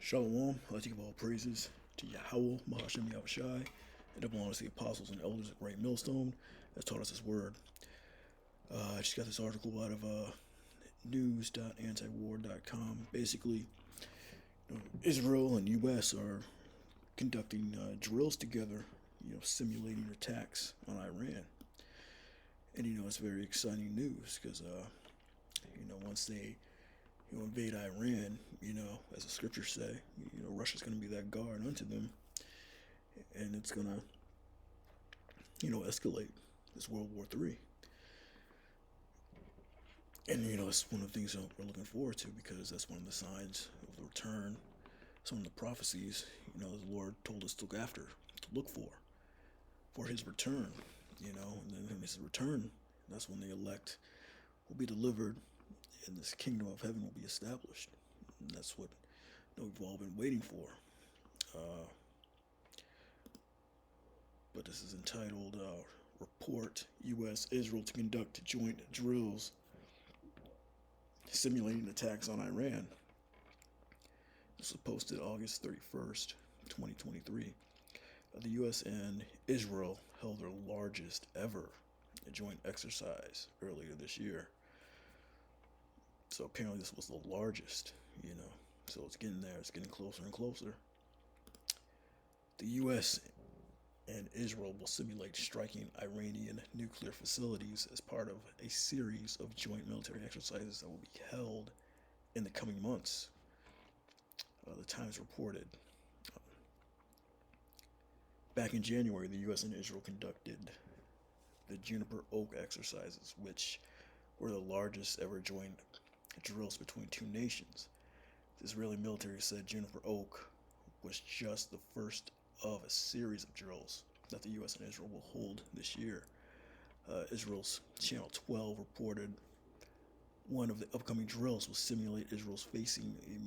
Shalom, I give all praises to Yahweh, Mahashem Yahushai, and upon us the apostles and elders of Great Millstone that taught us His word. I just got this article out of news.antiwar.com. Basically, Israel and U.S. are conducting drills together, simulating attacks on Iran. And, it's very exciting news because, once they invade Iran, as the scriptures say, Russia's going to be that guard unto them, and it's going to, escalate this World War III. And, it's one of the things that we're looking forward to because that's one of the signs of the return, some of the prophecies, the Lord told us to look for His return, and then His return, that's when the elect will be delivered and this kingdom of heaven will be established. And that's what we've all been waiting for. But this is entitled Report U.S. Israel to Conduct Joint Drills Simulating Attacks on Iran. This was posted August 31st, 2023. The U.S. and Israel held their largest ever joint exercise earlier this year. So apparently this was the largest, So it's getting there. It's getting closer and closer. The U.S. and Israel will simulate striking Iranian nuclear facilities as part of a series of joint military exercises that will be held in the coming months. The Times reported. Back in January, the U.S. and Israel conducted the Juniper Oak exercises, which were the largest ever joint drills between two nations. The Israeli military said Juniper Oak was just the first of a series of drills that the U.S. and Israel will hold this year. Israel's Channel 12 reported one of the upcoming drills will simulate Israel's facing a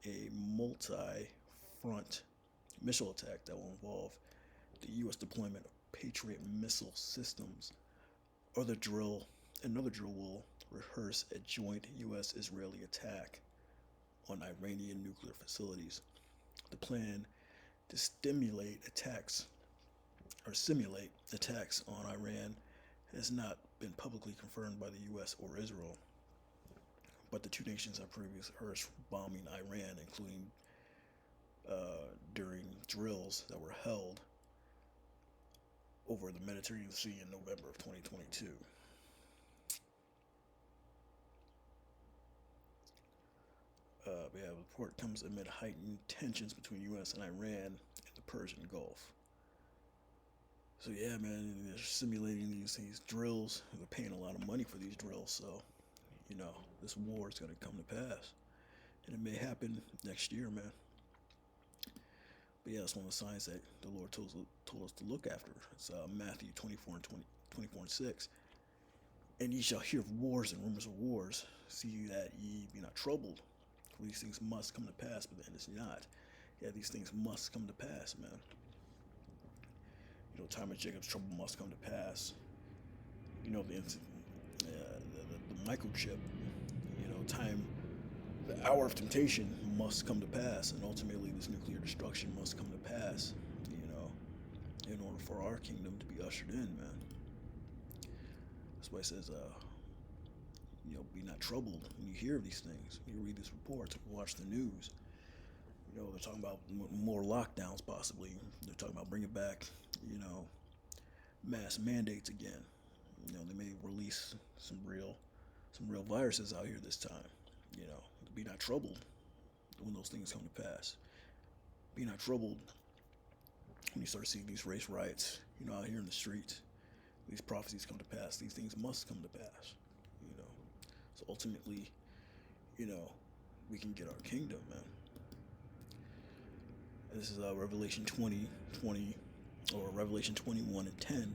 multi-front missile attack that will involve the U.S. deployment of Patriot missile systems. Another drill will rehearse a joint U.S.-Israeli attack on Iranian nuclear facilities. The plan to simulate attacks on Iran has not been publicly confirmed by the U.S. or Israel, but the two nations have previously rehearsed bombing Iran, including during drills that were held over the Mediterranean Sea in November of 2022. The report comes amid heightened tensions between U.S. and Iran in the Persian Gulf. So yeah, man, they're simulating these drills. They're paying a lot of money for these drills, so this war is going to come to pass, and it may happen next year, man. But yeah, that's one of the signs that the Lord told us to look after. It's Matthew 24 and 6. And ye shall hear of wars and rumors of wars. See that ye be not troubled. For these things must come to pass, but then it's not. Yeah, these things must come to pass, man. Time of Jacob's trouble must come to pass. The microchip, the hour of temptation must come to pass, and ultimately this nuclear destruction must come to pass, in order for our kingdom to be ushered in, man. That's why it says, be not troubled when you hear these things, when you read these reports, watch the news. They're talking about more lockdowns possibly. They're talking about bringing back, mass mandates again. They may release some real viruses out here this time. Be not troubled when those things come to pass. Be not troubled when you start seeing these race riots, out here in the streets. These prophecies come to pass. These things must come to pass. So ultimately, we can get our kingdom, man. And this is Revelation 20, or Revelation 21 and 10. And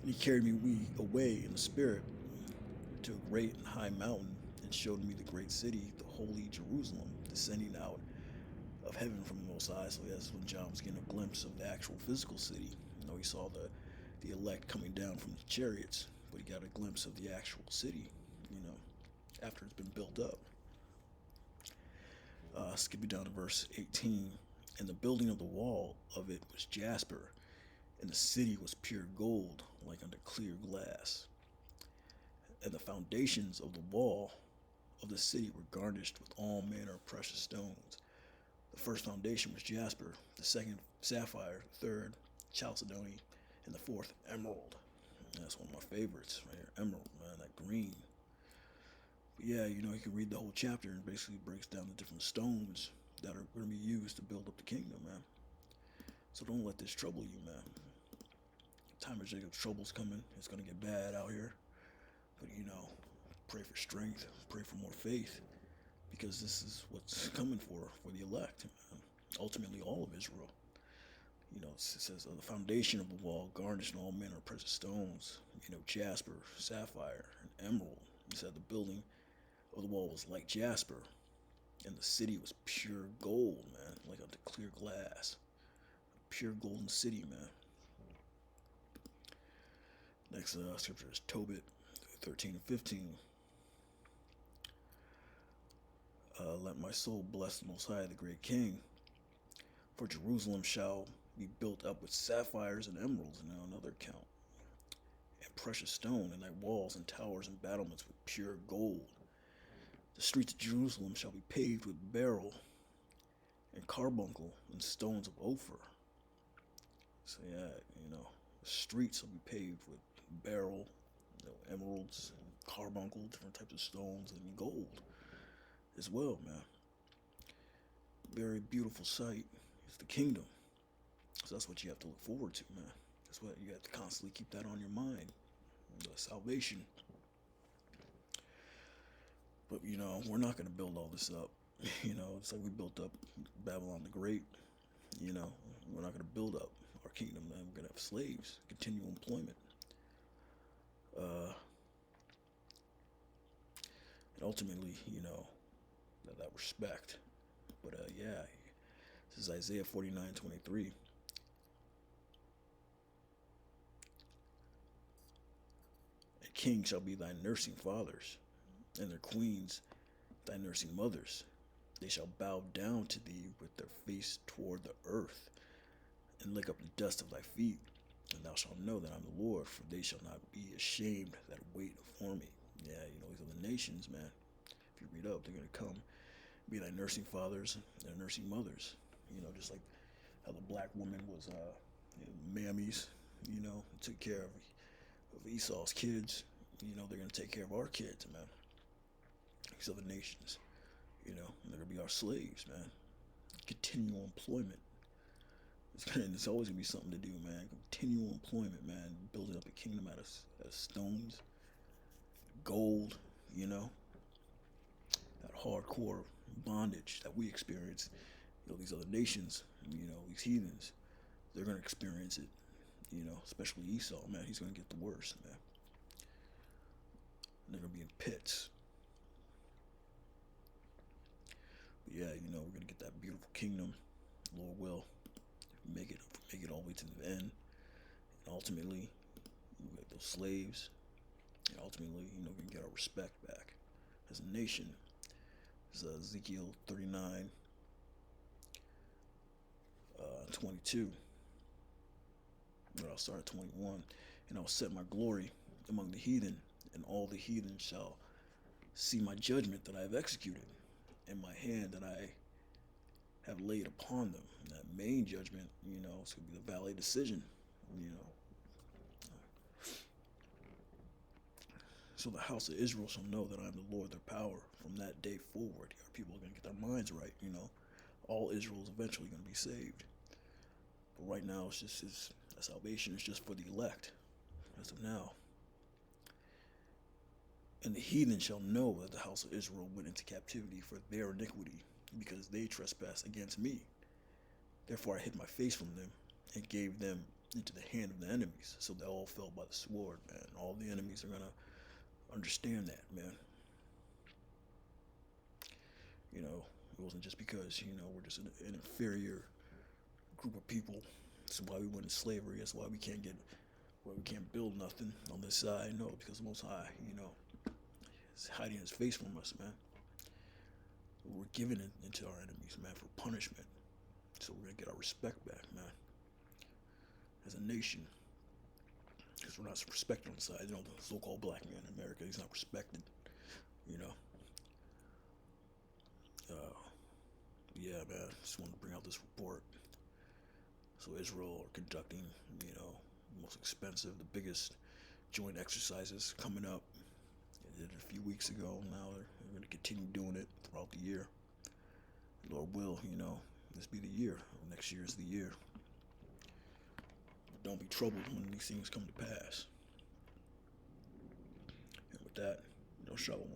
He carried me away in the spirit to a great and high mountain, and showed me the great city, the holy Jerusalem, descending out of heaven from the Most High. So that's when John was getting a glimpse of the actual physical city. He saw the elect coming down from the chariots, but he got a glimpse of the actual city, after it's been built up. Skipping down to verse 18. And the building of the wall of it was jasper, and the city was pure gold, like unto clear glass. And the foundations of the wall of the city were garnished with all manner of precious stones. The first foundation was jasper, the second sapphire, the third chalcedony, and the fourth emerald. And that's one of my favorites right here, emerald, man, that green. But yeah, you can read the whole chapter and basically breaks down the different stones that are going to be used to build up the kingdom, man. So don't let this trouble you, man. Time of Jacob's trouble's coming. It's going to get bad out here. But, pray for strength, pray for more faith, because this is what's coming for the elect, man. Ultimately, all of Israel. It says the foundation of the wall garnished in all manner of precious stones, jasper, sapphire, and emerald. He said the building of the wall was like jasper, and the city was pure gold, man, like unto clear glass. Pure golden city, man. Next scripture is Tobit 13 and 15. Let my soul bless the Most High, the great King. For Jerusalem shall be built up with sapphires and emeralds, now another count, and precious stone, and thy walls and towers and battlements with pure gold. The streets of Jerusalem shall be paved with beryl and carbuncle and stones of Ophir. So yeah, the streets will be paved with beryl, emeralds, carbuncle, different types of stones, and gold as well, man. Very beautiful sight. It's the kingdom. So that's what you have to look forward to, man. That's what you have to constantly keep that on your mind. The salvation. But we're not gonna build all this up. It's like we built up Babylon the Great. We're not gonna build up our kingdom, man. We're gonna have slaves, continual employment. And ultimately, that respect. But yeah, this is Isaiah 49:23. And kings shall be thy nursing fathers, and their queens thy nursing mothers. They shall bow down to thee with their face toward the earth, and lick up the dust of thy feet. And thou shalt know that I'm the Lord, for they shall not be ashamed that wait for me. Yeah, these are the nations, man. If you read up, they're going to come be thy nursing fathers and nursing mothers. Just like how the black woman was mammies, took care of Esau's kids. They're going to take care of our kids, man. These other nations, and they're going to be our slaves, man. Continual employment. It's always going to be something to do, man. Continual employment, man. Building up a kingdom out of stones, gold, that hardcore bondage that we experience. These other nations, these heathens, they're going to experience it, especially Esau, man. He's going to get the worst, man. And they're going to be in pits. But yeah, we're going to get that beautiful kingdom, Lord will. Make it all the way to the end. And ultimately, we get those slaves. And ultimately, we can get our respect back as a nation. It's Ezekiel 39, 22. But I'll start at 21. And I'll set my glory among the heathen, and all the heathen shall see my judgment that I have executed, and my hand that I have laid upon them. And that main judgment, it's going to be the valley decision, So the house of Israel shall know that I am the Lord, their power. From that day forward, our people are going to get their minds right, All Israel is eventually going to be saved. But right now, salvation is just for the elect, as of now. And the heathen shall know that the house of Israel went into captivity for their iniquity, because they trespassed against me. Therefore I hid my face from them, and gave them into the hand of the enemies, so they all fell by the sword, man. All the enemies are going to understand that, man. It wasn't just because, we're just an inferior group of people. That's why we went into slavery. That's why we can't build nothing on this side. No, because the Most High, is hiding his face from us, man. We're giving it into our enemies, man, for punishment. So we're gonna get our respect back, man, as a nation. Because we're not respected on the side. You know, the so-called black man in America, he's not respected. You know. Uh, yeah, man. Just wanted to bring out this report. So Israel are conducting, you know, the most expensive, the biggest joint exercises coming up. They did it a few weeks ago. Now they're going to continue doing it throughout the year. Lord will, you know, this be the year. Next year is the year. But don't be troubled when these things come to pass. And with that, you know, shalom.